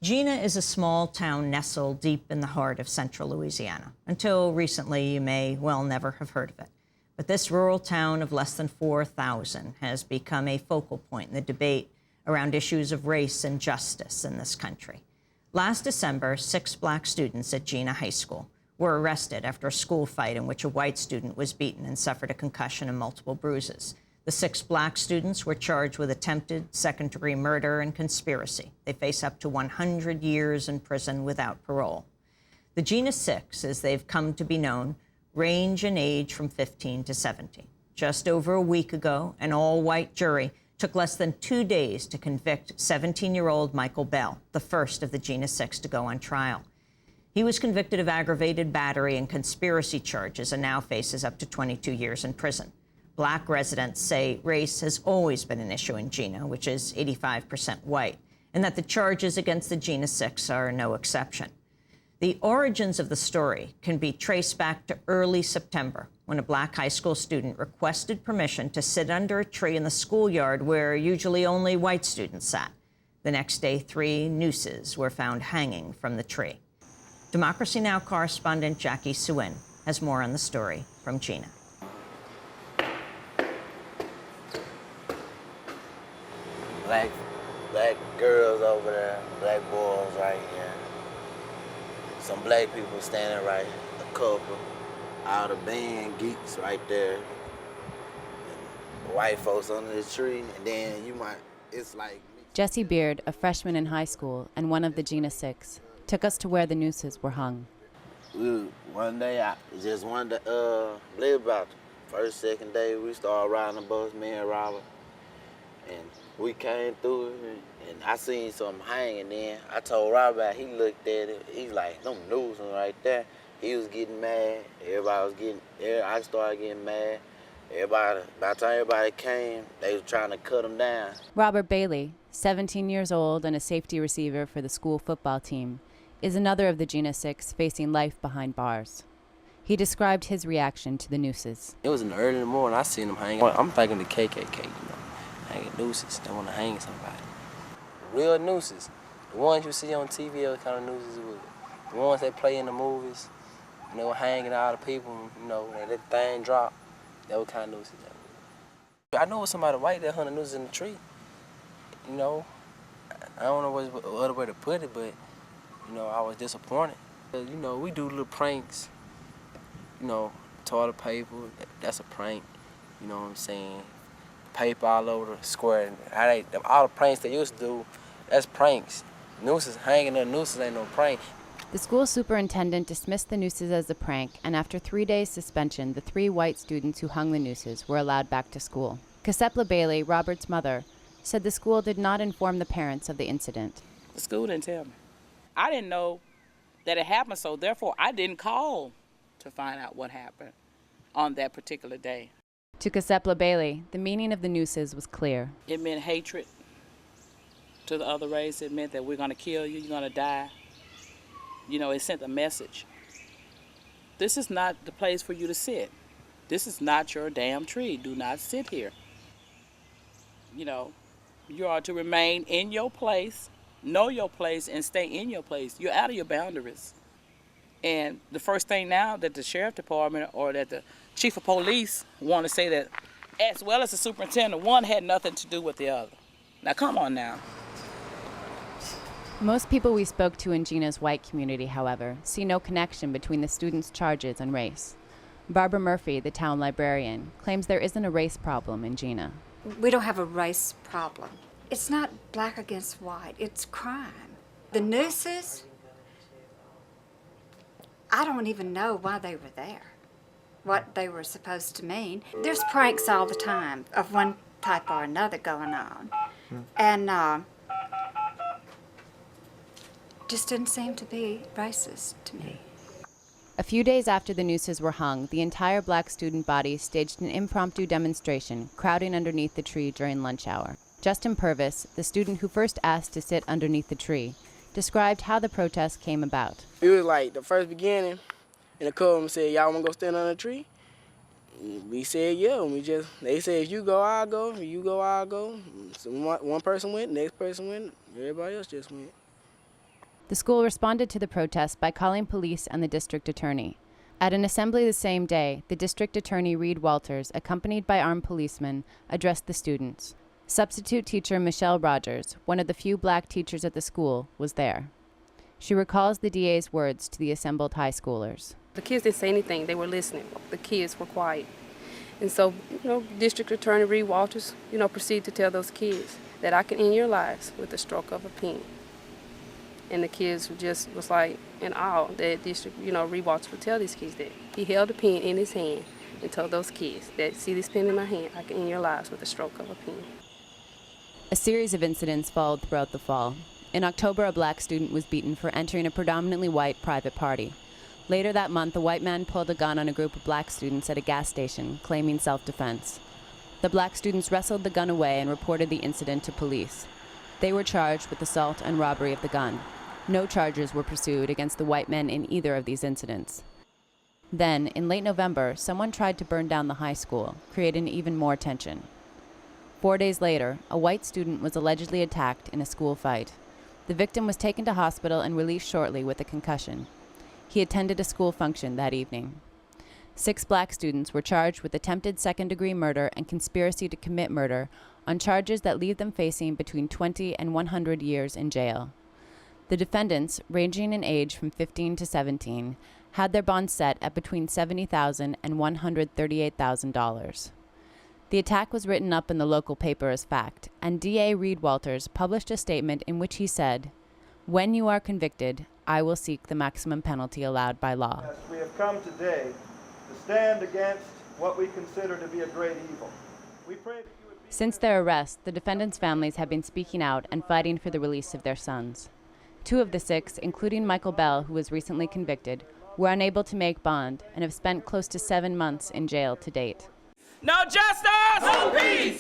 Jena is a small town nestled deep in the heart of central Louisiana. Until recently, you may well never have heard of it. But this rural town of less than 4,000 has become a focal point in the debate around issues of race and justice in this country. Last December, 6 black students at Jena High School were arrested after a school fight in which a white student was beaten and suffered a concussion and multiple bruises. The 6 black students were charged with attempted second-degree murder and conspiracy. They face up to 100 years in prison without parole. The Jena 6, as they've come to be known, range in age from 15 to 70. Just over a week ago, an all-white jury took less than 2 days to convict 17-year-old Michael Bell, the first of the Jena 6 to go on trial. He was convicted of aggravated battery and conspiracy charges and now faces up to 22 years in prison. Black residents say race has always been an issue in Jena, which is 85% white, and that the charges against the Jena 6 are no exception. The origins of the story can be traced back to early September, when a black high school student requested permission to sit under a tree in the schoolyard where usually only white students sat. The next day, 3 nooses were found hanging from the tree. Democracy Now! Correspondent Jackie Suin has more on the story from Jena. Black girls over there, black boys right here. Some black people standing right, a couple. All the band geeks right there. And white folks under the tree, and then it's like... Jesse Beard, a freshman in high school and one of the Jena 6, took us to where the nooses were hung. One day, believe about the first, second day, we started riding the bus, me and Robert. And we came through it, and I seen something hanging there. I told Robert, he looked at it, he's like, them nooses right there. He was getting mad, I started getting mad. By the time everybody came, they was trying to cut him down. Robert Bailey, 17 years old and a safety receiver for the school football team, is another of the Jena 6 facing life behind bars. He described his reaction to the nooses. It was early in the morning, I seen them hanging. I'm thinking the KKK, hanging nooses. They want to hang somebody. Real nooses. The ones you see on TV are the kind of nooses with. The ones they play in the movies, they were hanging all the people, and that thing dropped. That was kind of nooses. I know it was somebody white that hung the nooses in the tree. I don't know what other way to put it, but, I was disappointed. We do little pranks, toilet paper, that's a prank, you know what I'm saying? Paper all over the square. All the pranks they used to do, that's pranks. Nooses, hanging the nooses ain't no prank. The school superintendent dismissed the nooses as a prank, and after 3 days suspension, the 3 white students who hung the nooses were allowed back to school. Casepla Bailey, Robert's mother, said the school did not inform the parents of the incident. The school didn't tell me. I didn't know that it happened, so therefore I didn't call to find out what happened on that particular day. To Casepla Bailey, the meaning of the nooses was clear. It meant hatred to the other race. It meant that we're going to kill you, you're going to die. It sent a message. This is not the place for you to sit. This is not your damn tree. Do not sit here. You are to remain in your place, know your place, and stay in your place. You're out of your boundaries. And the first thing now that the sheriff department or that the chief of police want to say that, as well as the superintendent, one had nothing to do with the other. Now, come on now. Most people we spoke to in Jena's white community, however, see no connection between the students' charges and race. Barbara Murphy, the town librarian, claims there isn't a race problem in Jena. We don't have a race problem. It's not black against white, it's crime. The nooses, I don't even know why they were there, what they were supposed to mean. There's pranks all the time of one type or another going on. And just didn't seem to be racist to me. A few days after the nooses were hung, the entire black student body staged an impromptu demonstration, crowding underneath the tree during lunch hour. Justin Purvis, the student who first asked to sit underneath the tree, described how the protest came about. It was like the first beginning, and a couple of them said, y'all want to go stand under a tree? We said, yeah, and they said, if you go, I'll go, if you go, I'll go. So one person went, next person went, everybody else just went. The school responded to the protest by calling police and the district attorney. At an assembly the same day, the district attorney Reed Walters, accompanied by armed policemen, addressed the students. Substitute teacher Michelle Rogers, one of the few black teachers at the school, was there. She recalls the DA's words to the assembled high schoolers. The kids didn't say anything. They were listening. The kids were quiet. And so, District Attorney Reed Walters, proceeded to tell those kids that I can end your lives with the stroke of a pen. And the kids just was like in awe that Reed Walters would tell these kids that. He held a pen in his hand and told those kids that, see this pen in my hand, I can end your lives with the stroke of a pen. A series of incidents followed throughout the fall. In October, a black student was beaten for entering a predominantly white private party. Later that month, a white man pulled a gun on a group of black students at a gas station, claiming self-defense. The black students wrestled the gun away and reported the incident to police. They were charged with assault and robbery of the gun. No charges were pursued against the white men in either of these incidents. Then, in late November, someone tried to burn down the high school, creating even more tension. 4 days later, a white student was allegedly attacked in a school fight. The victim was taken to hospital and released shortly with a concussion. He attended a school function that evening. 6 black students were charged with attempted second-degree murder and conspiracy to commit murder on charges that leave them facing between 20 and 100 years in jail. The defendants, ranging in age from 15 to 17, had their bonds set at between $70,000 and $138,000. The attack was written up in the local paper as fact, and DA Reed Walters published a statement in which he said, "When you are convicted, I will seek the maximum penalty allowed by law." Yes, we have come today to stand against what we consider to be a great evil. We pray that you would be... Since their arrest, the defendants' families have been speaking out and fighting for the release of their sons. 2 of the 6, including Michael Bell, who was recently convicted, were unable to make bond and have spent close to 7 months in jail to date. No justice! No peace!